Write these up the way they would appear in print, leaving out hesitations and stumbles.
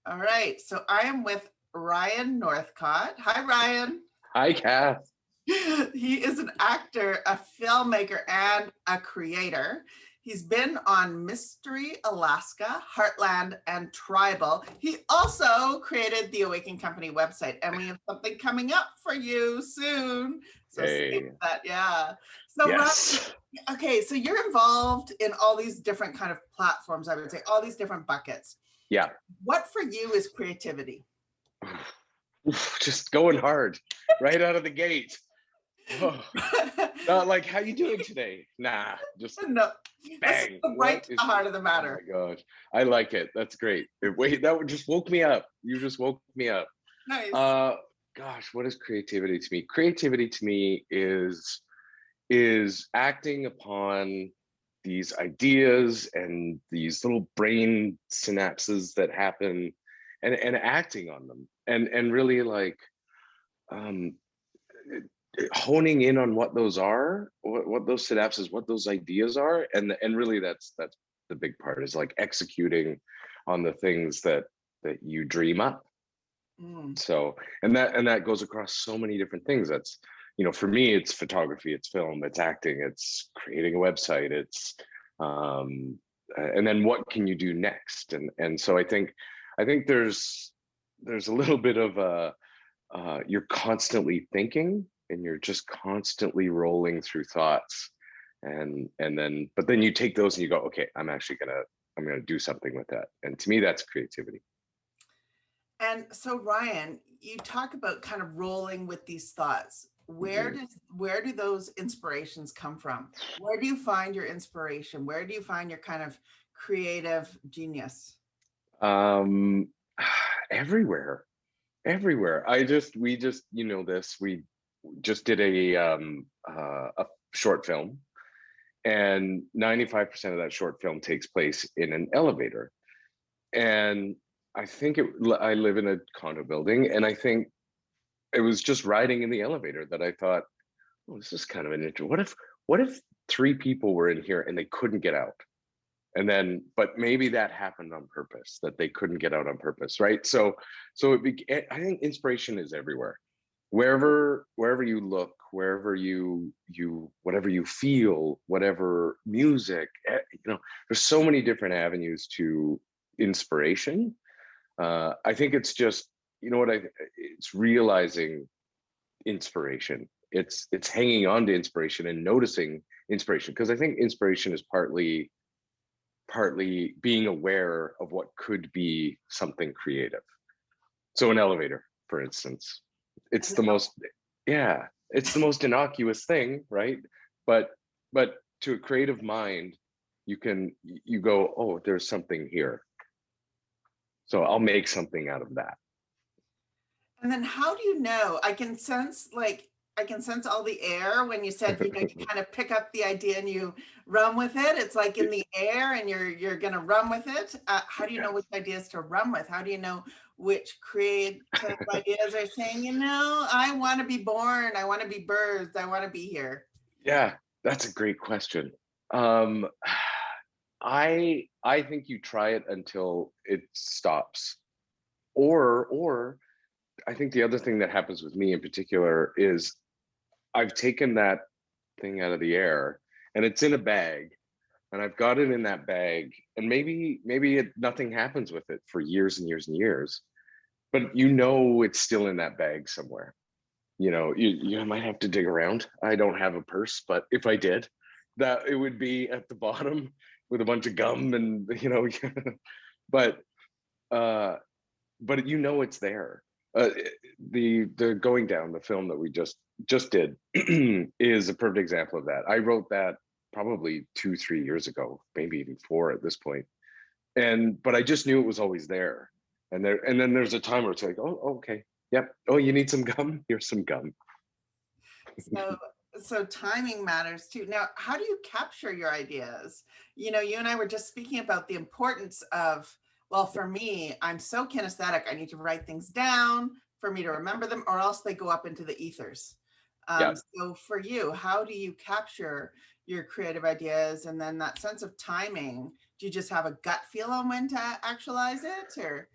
All right. So I am with Ryan Northcott. Hi, Ryan. Hi, Kath. He is an actor, a filmmaker, and a creator. He's been on Mystery Alaska, Heartland, and Tribal. He also created the Awaken Company website, and we have something coming up for you soon. So save Hey. that, yeah. So Ryan, Yes. okay, so you're involved in all these different kind of platforms, I would say, all these different buckets. Yeah. What for you is creativity? Oof, just going hard right out of the gate. Oh, not like, how you doing today? Nah, just No, let's bang. go right What to the is, heart of the oh my matter. gosh. I like it. That's great. Wait, just woke me up. You just woke me up. Nice. Uh, Gosh, what is creativity to me? Creativity to me is acting upon these ideas and these little brain synapses that happen and acting on them and really like um honing in on what those are, what those synapses, what those ideas are, and really that's the big part is like executing on the things that you dream up. Mm. So and that goes across so many different things. That's, for me, it's photography, it's film, it's acting, it's creating a website, it's and then what can you do next? And so I think there's a little bit of a you're constantly thinking and you're just constantly rolling through thoughts, and then but then you take those and you go, okay, I'm gonna do something with that. And to me, that's creativity. And so, Ryan, you talk about kind of rolling with these thoughts. Mhm. Where do those inspirations come from? Where do you find your inspiration? Where do you find your kind of creative genius? um Everywhere, everywhere. We just, this, we just did a short film, and 95% of that short film takes place in an elevator. And I live in a condo building, and I think it was just riding in the elevator that I thought, oh, this is kind of an interesting. What if three people were in here and they couldn't get out? And then, but maybe that happened on purpose, that they couldn't get out on purpose, right? I think inspiration is everywhere, wherever you look, wherever whatever you feel, whatever music, there's so many different avenues to inspiration. I think it's just, it's realizing inspiration. It's hanging on to inspiration and noticing inspiration, because I think inspiration is partly being aware of what could be something creative. So an elevator, for instance, it's the most, yeah, it's the most innocuous thing, right? But but to a creative mind, you go, oh, there's something here. So I'll make something out of that. And then how do you know? I can sense all the air when you said, you kind of pick up the idea and you run with it. It's like in the air and you're gonna run with it. How do you know which Yes. ideas to run with? How do you know which creative ideas are saying, I want to be born, I want to be birthed, I want to be here? Yeah, that's a great question. Um, I think you try it until it stops. Or I think the other thing that happens with me in particular is I've taken that thing out of the air and it's in a bag, and I've got it in that bag, and nothing happens with it for years and years and years, but it's still in that bag somewhere. You might have to dig around. I don't have a purse, but if I did, that it would be at the bottom with a bunch of gum and but uh but it's there. Uh, the Going Down, the film that we just did, is a perfect example of that. I wrote that probably 2-3 years ago, maybe even 4 at this point, but I just knew it was always there. And then there's a time where it's like, oh, okay, yep. Oh, you need some gum? Here's some gum. So so timing matters too. Now, how do you capture your ideas? You and I were just speaking about the importance of, well, for me, I'm so kinesthetic. I need to write things down for me to remember them, or else they go up into the ethers. Yeah. So for you, how do you capture your creative ideas and then that sense of timing? Do you just have a gut feel on when to actualize it, or?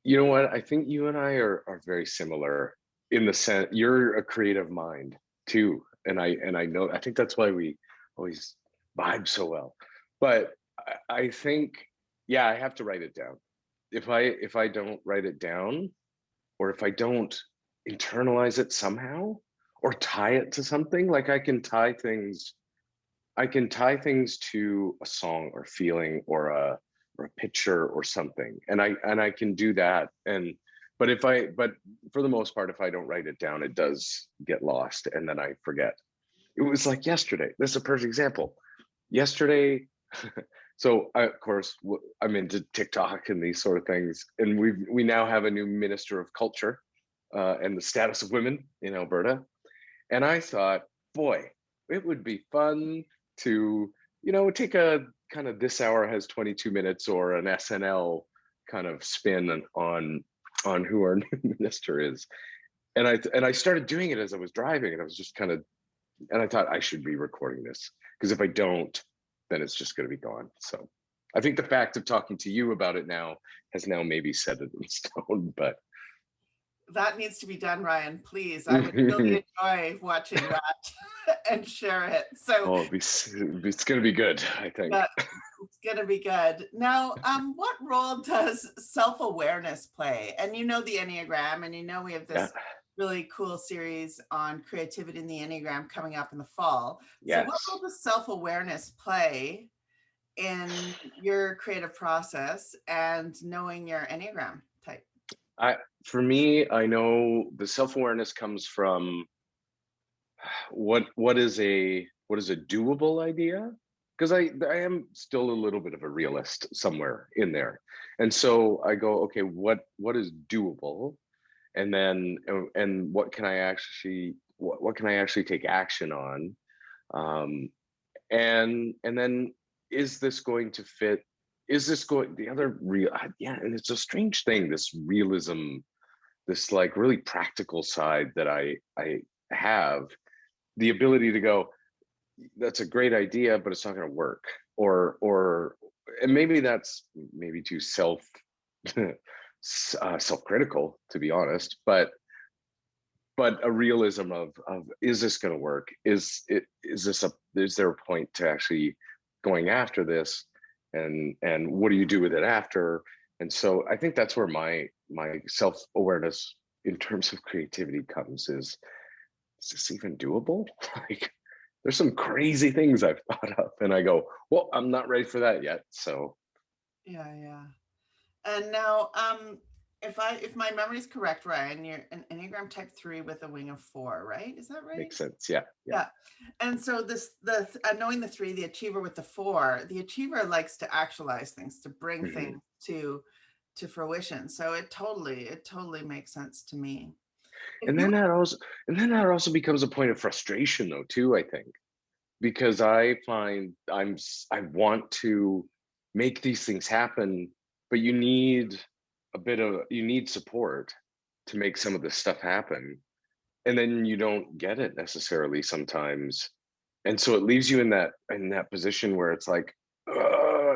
You know what? I think you and I are very similar in the sense you're a creative mind too. And I know I think that's why we always vibe so well. But I think, yeah, I have to write it down. If I don't write it down, or if I don't internalize it somehow, or tie it to something, like I can tie things to a song or feeling or a picture or something, and I can do that. But for the most part, if I don't write it down, it does get lost, and then I forget. It was like yesterday. This is a perfect example. Yesterday, so of course I'm into TikTok and these sort of things, and we now have a new minister of culture, and the status of women in Alberta. And I thought, boy, it would be fun to, take a kind of this hour has 22 minutes or an SNL kind of spin on who our new minister is. And I started doing it as I was driving, and I was just kind of, and I thought I should be recording this, because if I don't, then it's just going to be gone. So I think the fact of talking to you about it now has now maybe set it in stone. But That needs to be done, Ryan. Please, I would really enjoy watching that and share it. So oh, it's going to be good, I think. that it's gonna be good. Now, what role does self-awareness play? And you know the Enneagram, and you know we have Yeah. this really cool series on creativity in the Enneagram coming up in the fall. So what Yes. role does self-awareness play in your creative process and knowing your Enneagram type? I For me, I know the self-awareness comes from what is a doable idea? Because I am still a little bit of a realist somewhere in there. And so I go, okay, what is doable? And then and what can I actually take action on? And then, is this going to fit? Is this going the other real? Yeah, and it's a strange thing, this realism, this like really practical side that I have, the ability to go, that's a great idea, but it's not going to work. Or and maybe that's maybe too self-critical, to be honest. But a realism of, is this going to work? Is there a point to actually going after this? And what do you do with it after? And so I think that's where my self-awareness in terms of creativity comes, is this even doable? Like, there's some crazy things I've thought of, and I go, well, I'm not ready for that yet. So Yeah, yeah. And now, if my memory is correct, Ryan, you're an Enneagram Type 3 with a wing of 4, right? Is that right? makes sense. Yeah, yeah. Yeah. And so knowing the 3, the achiever with the 4, the achiever likes to actualize things, to bring Mhm. things to fruition. So it totally makes sense to me. If And you then that also and then that also becomes a point of frustration, though, too, I think, because I find I want to make these things happen, but you need support to make some of this stuff happen, and then you don't get it necessarily sometimes, and so it leaves you in that position where it's like,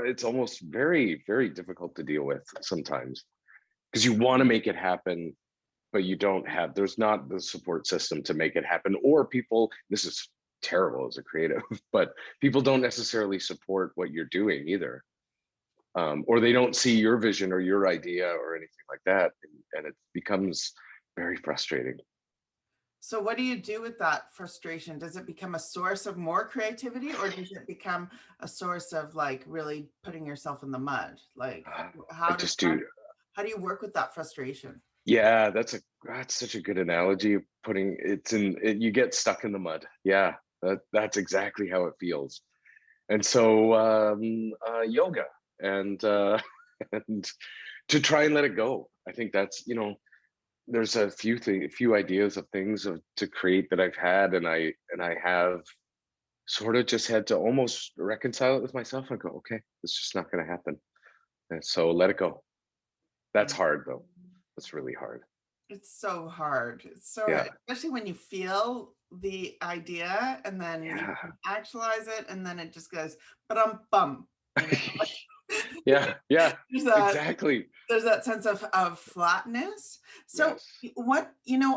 it's almost very, very difficult to deal with sometimes, because you want to make it happen, but there's not the support system to make it happen, or people, this is terrible as a creative, but people don't necessarily support what you're doing either, or they don't see your vision or your idea or anything like that, and it becomes very frustrating. So what do you do with that frustration? Does it become a source of more creativity, or does it become a source of like really putting yourself in the mud? Like I how does just do. how do you work with that frustration? Yeah, that's such a good analogy of putting it's in it, you get stuck in the mud. Yeah, that's exactly how it feels. And so yoga, and and to try and let it go. I think that's, there's a few ideas of things to create that I've had, and I have sort of just had to almost reconcile it with myself and go, okay, it's just not going to happen. And so let it go. That's Yeah. hard though. That's really hard. It's so hard. It's so hard, Yeah. especially when you feel the idea and then you Yeah. can actualize it and then it just goes, but bum, you know. Yeah, yeah, There's that exactly. there's that sense of flatness. So Yes. what,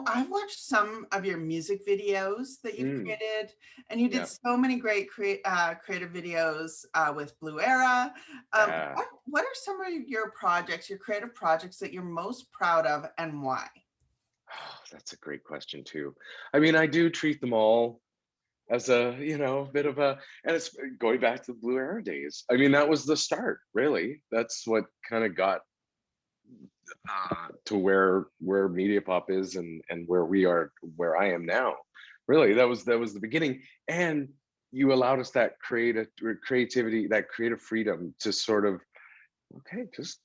I've watched some of your music videos that you've Mm, created, and you did yeah, so many great creative videos with Blue Era. yeah. What are some of your projects, your creative projects that you're most proud of, and why? Oh, that's a great question too. I mean, I do treat them all as a, bit of a, and it's going back to the Blue Era days. I mean, that was the start, really. That's what kind of got to where Media Pop is, and where we are, where I am now. Really, that was the beginning, and you allowed us that creativity, that creative freedom to sort of, okay, just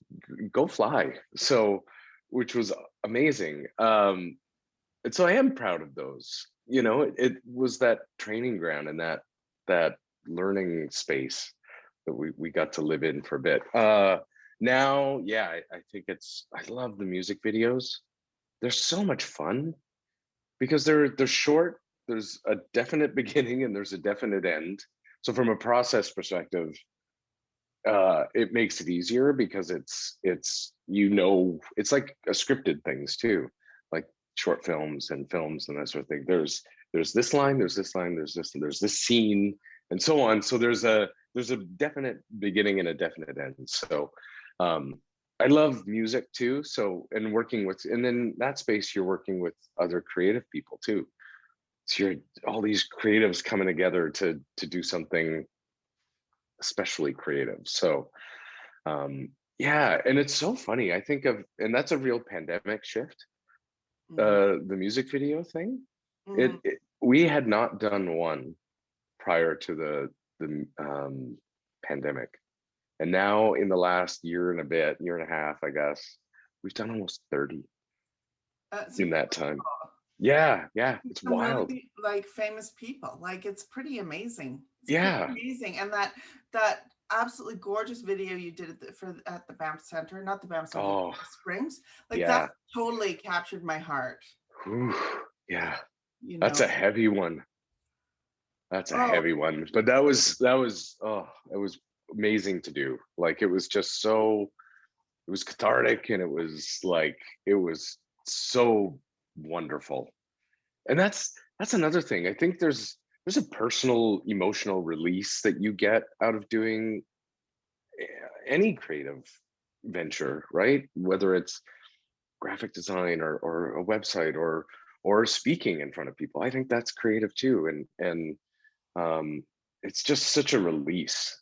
go fly. So, which was amazing. And so I am proud of those. It was that training ground, and that learning space that we got to live in for a bit. Now, yeah, I think I love the music videos. They're so much fun because they're short. There's a definite beginning and there's a definite end. So from a process perspective, it makes it easier because it's like a scripted things too, like short films and films and that sort of thing. There's this line, there's this line, there's this scene, and so on. So there's a definite beginning and a definite end. So um I love music too. So, and working with, and then that space, you're working with other creative people too. So you're all these creatives coming together to do something especially creative. So yeah, and it's so funny. I think of, and that's a real pandemic shift. Mhm, The music video thing. mhm. We had not done one prior to the pandemic, and now in the last year and a bit, year and a half, I guess, we've done almost 30 It's in incredible. that time. Yeah, yeah, it's Some wild. really like famous people. Like it's pretty amazing. It's pretty Yeah. amazing. And that absolutely gorgeous video you did at the Banff Center, not the Banff Center, the Oh, Banff Springs. Like that yeah. totally captured my heart, Whew. Yeah. you That's know. a heavy one. That's a Oh, heavy one. But that was oh, it was amazing to do. Like, it was just so, it was cathartic, and it was so wonderful. And that's another thing. I think there's a personal emotional release that you get out of doing any creative venture, right? Whether it's graphic design, or a website, or speaking in front of people. I think that's creative too. And um it's just such a release.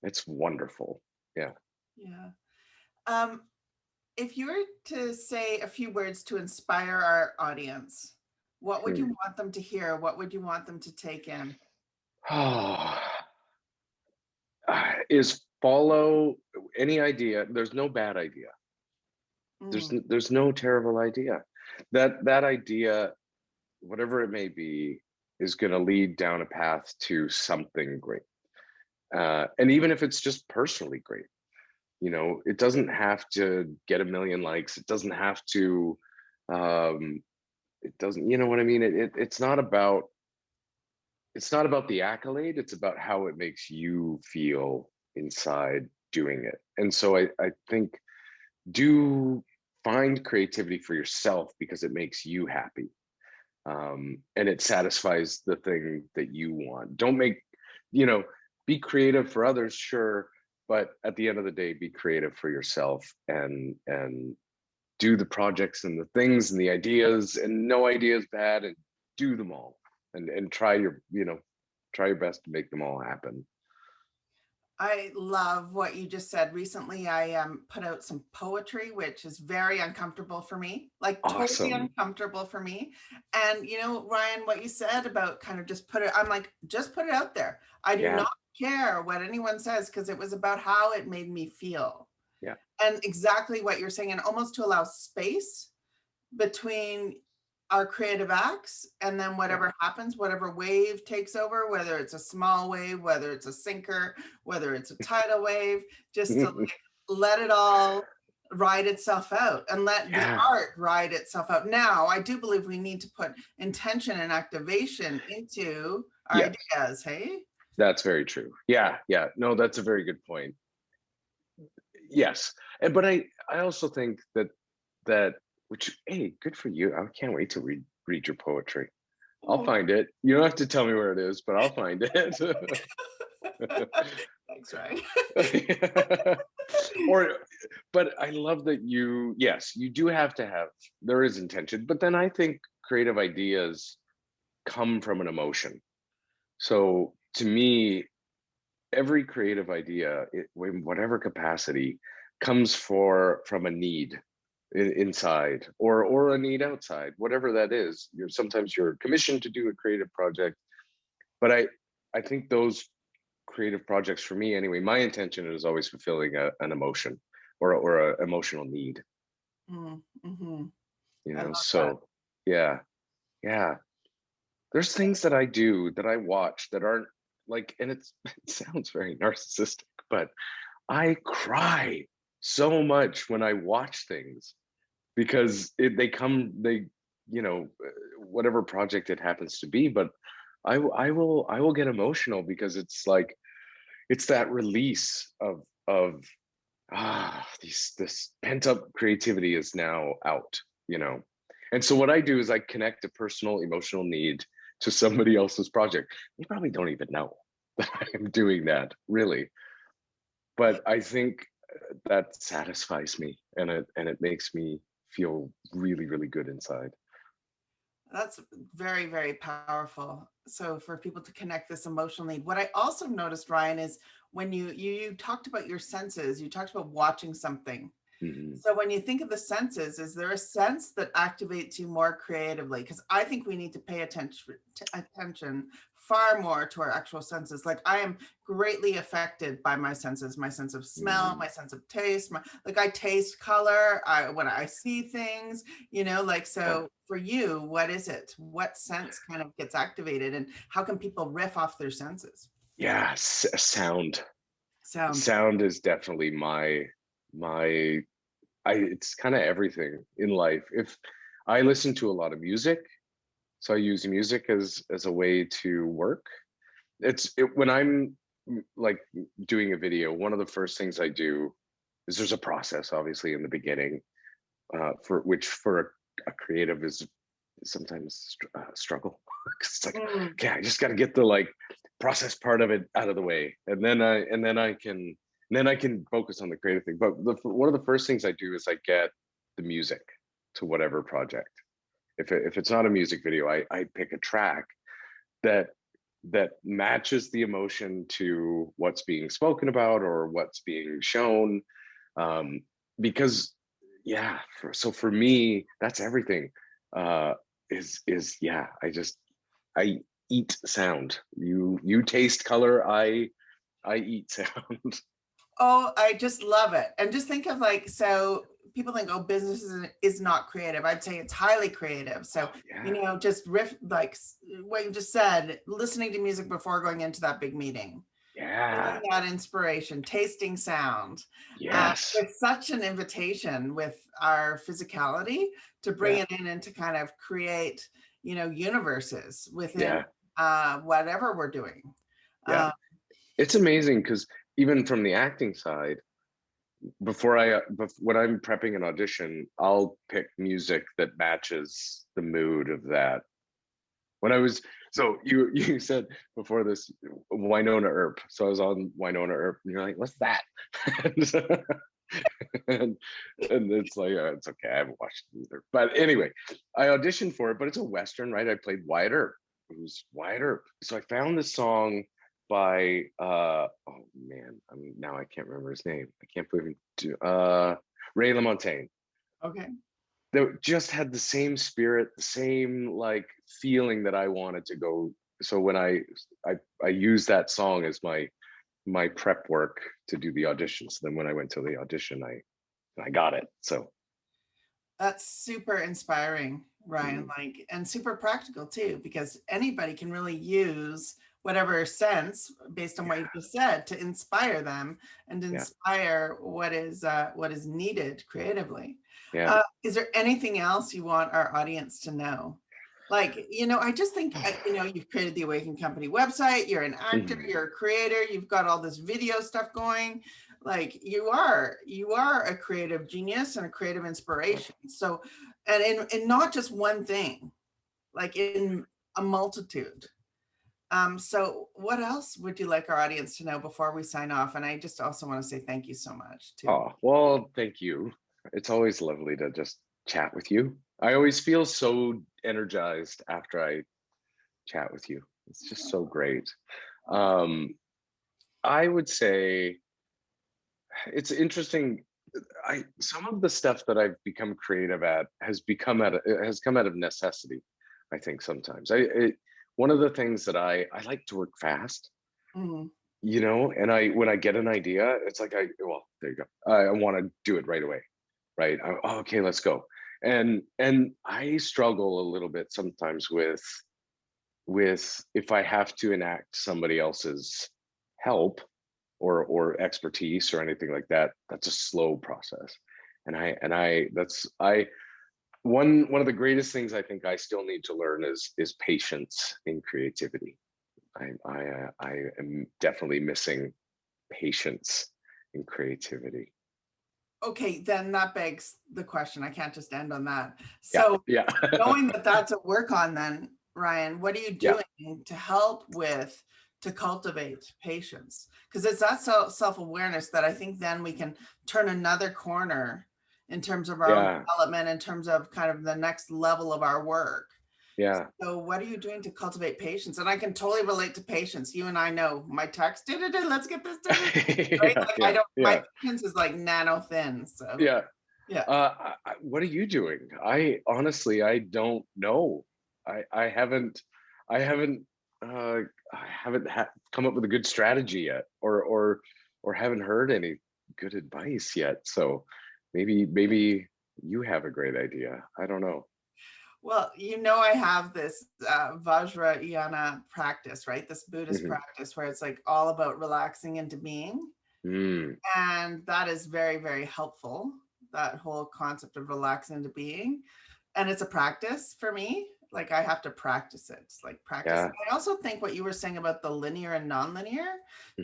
It's wonderful. Yeah. yeah. Um, if you were to say a few words to inspire our audience, what would you Hmm. want them to hear? What would you want them to take in? Oh, is follow any idea. There's no bad idea. Mm, There's no terrible idea. That idea, whatever it may be, is going to lead down a path to something great. And even if it's just personally great, it doesn't have to get a million likes. It doesn't have to, um, it doesn't, you know what I mean? It's not about the accolade. It's about how it makes you feel inside doing it. And so I think, do find creativity for yourself because it makes you happy, and it satisfies the thing that you want. Don't make, you know, be creative for others, sure, but at the end of the day, be creative for yourself, and do the projects and the things and the ideas, and no idea is bad, and do them all, and try your best to make them all happen. I love what you just said. Recently, I put out some poetry, which is very uncomfortable for me, like totally Awesome. uncomfortable for me. And Ryan, what you said about kind of just put it, I'm like, just put it out there. I do Yeah. not care what anyone says because it was about how it made me feel. Yeah. And exactly what you're saying, and almost to allow space between our creative acts and then Yeah. whatever happens, whatever wave takes over, whether it's a small wave, whether it's a sinker, whether it's a tidal wave, just to let it all ride itself out and let the Yeah. art ride itself out. Now, I do believe we need to put intention and activation into our Yes. ideas. Hey. That's very true. Yeah. Yeah. No, that's a very good point. yes. But I also think that which, hey, good for you. I can't wait to read your poetry. I'll Oh, find it. You don't have to tell me where it is, but I'll find it. thanks, Ryan. Or, but I love that yes, you do have to have, there is intention, but then I think creative ideas come from an emotion. So to me, every creative idea, in whatever capacity, comes from a need inside, or a need outside, whatever that is. Sometimes you're commissioned to do a creative project, but I think those creative projects, for me anyway, my intention is always fulfilling an emotion, or a emotional need. Mm-hmm. I love that. So yeah, yeah. There's things that I do that I watch that aren't like, and it sounds very narcissistic, but I cry so much when I watch things because they, whatever project it happens to be, but I will get emotional because it's like, it's that release of this pent up creativity is now out, you know. And so what I do is I connect a personal emotional need to somebody else's project. They probably don't even know that I am doing that, really, but I think that satisfies me, and it makes me feel really, really good inside. That's very, very powerful. So for people to connect this emotional need. What I also noticed, Ryan, is when you talked about your senses, you talked about watching something. Mhm. So when you think of the senses, is there a sense that activates you more creatively? Because I think we need to pay attention far more to our actual senses. Like I am greatly affected by my senses, my sense of smell, Mhm. my sense of taste, like I taste color, when I see things, like Yeah. so for you, what is it? What sense kind of gets activated and how can people riff off their senses? Yeah, sound. Sound. Sound is definitely my it's kind of everything in life. If I listen to a lot of music, so I use music as a way to work. When I'm like doing a video, one of the first things I do is, there's a process obviously in the beginning, for which for a creative is sometimes struggle. 'Cause it's like, Mm. okay, I just got to get the like process part of it out of the way, and then I can focus on the creative thing. But one of the first things I do is I get the music to whatever project. If it's not a music video, I pick a track that matches the emotion to what's being spoken about or what's being shown, um, because yeah, so for me that's everything. uh is yeah, I eat sound. You taste color, I eat sound. Oh, I just love it. And just think of like, so people think, oh, business is not creative. I'd say it's highly creative. So, Oh yeah, just riff, like what you just said, listening to music before going into that big meeting, yeah, feeling that inspiration, tasting sound. yes, It's such an invitation with our physicality to bring yeah, it in and to kind of create, universes within yeah, whatever we're doing. yeah. Uh, It's amazing because even from the acting side, when I'm prepping an audition, I'll pick music that matches the mood of that. When I was So you said before this Winona Earp, so I was on Winona Earp, and you're like, "What's that?" and, and it's like, it's okay, I haven't watched it either. But anyway, I auditioned for it, but it's a Western, right? I played Wyatt Earp. It was Wyatt Earp. So I found this song by oh man, now I can't remember his name. I can't believe it. Ray LaMontagne, okay. that just had the same spirit, the same like feeling that I wanted to go. So when I used that song as my prep work to do the audition. So then when I went to the audition, I got it. So That's super inspiring, Ryan, mm, like, and super practical too, because anybody can really use whatever sense based on what you yeah, just said to inspire them and yeah, inspire what is needed creatively. yeah. Is there anything else you want our audience to know? Like, I just think, you've created the Awaken Company website, you're an actor, Mhm. you're a creator, you've got all this video stuff going. Like you are a creative genius and a creative inspiration. So, and in not just one thing, like in a multitude. So what else would you like our audience to know before we sign off? And I just also want to say thank you so much too. Oh, well, thank you. It's always lovely to just chat with you. I always feel so energized after I chat with you. It's just so great. Um, I would say it's interesting. I some of the stuff that I've become creative at has come out of necessity. I think sometimes one of the things that I like to work fast, Mhm. and I when I get an idea, it's like well, there you go. I want to do it right away, right? Oh, okay, let's go. And I struggle a little bit sometimes with if I have to enact somebody else's help or expertise or anything like that. That's a slow process. And I that's I one of the greatest things I think I still need to learn is patience in creativity. I am definitely missing patience in creativity. Okay, then that begs the question. I can't just end on that. Yeah, So yeah. knowing that that's a work on then, Ryan, what are you Yeah, doing to help with to cultivate patience? Because it's that self-awareness that I think then we can turn another corner in terms of our own yeah, development, in terms of kind of the next level of our work. yeah. So what are you doing to cultivate patience? And I can totally relate to patience. You and I know my text, let's get this done, right? Yeah, Like I yeah, don't, my yeah, patience is like nano thin. So yeah. yeah. What are you doing? I honestly, I don't know. I haven't, I haven't, uh, I haven't come up with a good strategy yet, or haven't heard any good advice yet. So maybe you have a great idea. I don't know. Well, I have this Vajrayana practice, right? This Buddhist Hmm. practice where it's like all about relaxing into being. Mm, And that is very, very helpful. That whole concept of relaxing into being. And it's a practice for me. Like I have to practice it, like practice. yeah. I also think what you were saying about the linear and nonlinear,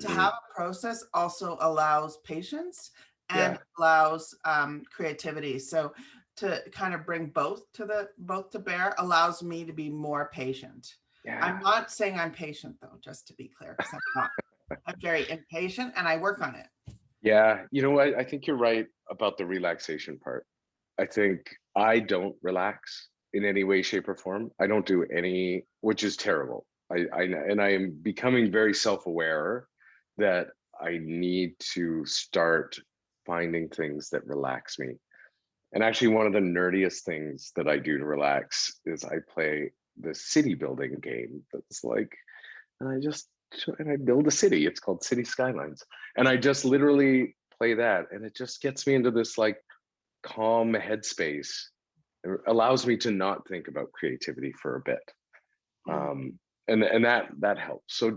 to have Hmm. a process also allows patience and Yeah. allows creativity. So to kind of bring both to bear allows me to be more patient. I'm Yeah. not saying I'm patient though, just to be clear, because I'm not. I'm very impatient and I work on it. Yeah. You know what? I think you're right about the relaxation part. I think I don't relax in any way, shape, or form. I don't do any, which is terrible. I am becoming very self-aware that I need to start finding things that relax me. And actually, one of the nerdiest things that I do to relax is I play the city building game. That's like, and I build a city. It's called City Skylines, and I just literally play that, and it just gets me into this like calm headspace. It allows me to not think about creativity for a bit. Mm. And that helps. So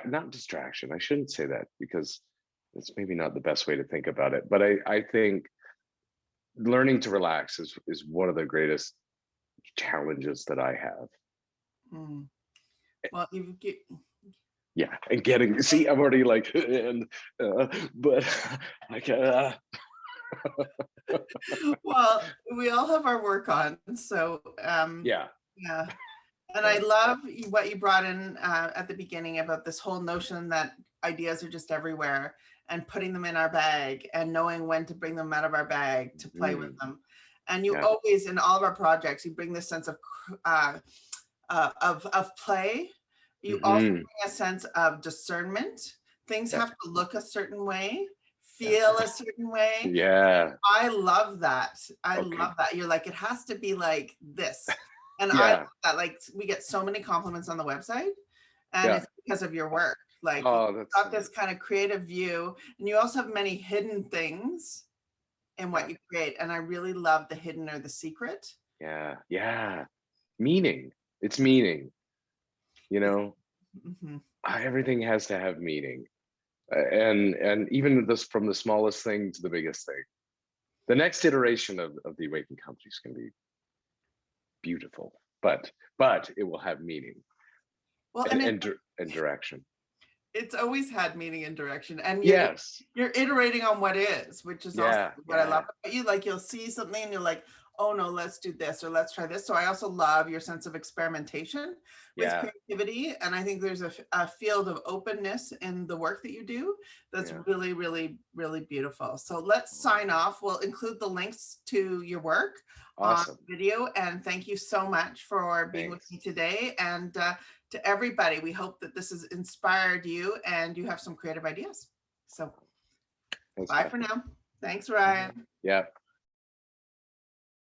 not distraction. I shouldn't say that because it's maybe not the best way to think about it. But I think learning to relax is one of the greatest challenges that I have. Mm. Well, you get, Yeah, and getting see, I'm already like, and but like, well, we all have our work on. So, yeah, yeah. And I yeah, love what you brought in at the beginning about this whole notion that ideas are just everywhere and putting them in our bag and knowing when to bring them out of our bag to play with mm, them. And you yeah, always, in all of our projects, you bring this sense uh, of play. You also hmm, bring a sense of discernment. Things yeah, have to look a certain way, yeah, feel a certain way. yeah. I love that. I Okay, love that. You're like, it has to be like this. And I love yeah, that. Like, we get so many compliments on the website, and yeah. it's because of your work. Like, you've Oh, that's got nice. this kind of creative view, and you also have many hidden things in what Yeah, you create. And I really love the hidden or the secret. yeah, yeah. Meaning. It's meaning. You It's, know, mhm. everything has to have meaning, and even this from the smallest thing to the biggest thing. The next iteration of the Awakened Company is going to be beautiful, but it will have meaning Well, and and direction. It's always had meaning and direction, and Yes. you're iterating on what is, which is also Yeah. what I Yeah. love about you. Like you'll see something and you're like, oh no, let's do this or let's try this. So I also love your sense of experimentation with Yeah. creativity, and I think there's a field of openness in the work that you do that's Yeah. really, really, really beautiful. So let's sign off. We'll include the links to your work on Awesome. video, and thank you so much for being with Thanks. me today. And to everybody, we hope that this has inspired you and you have some creative ideas. So Thanks, bye for Catherine. now. Thanks, Ryan. Yeah.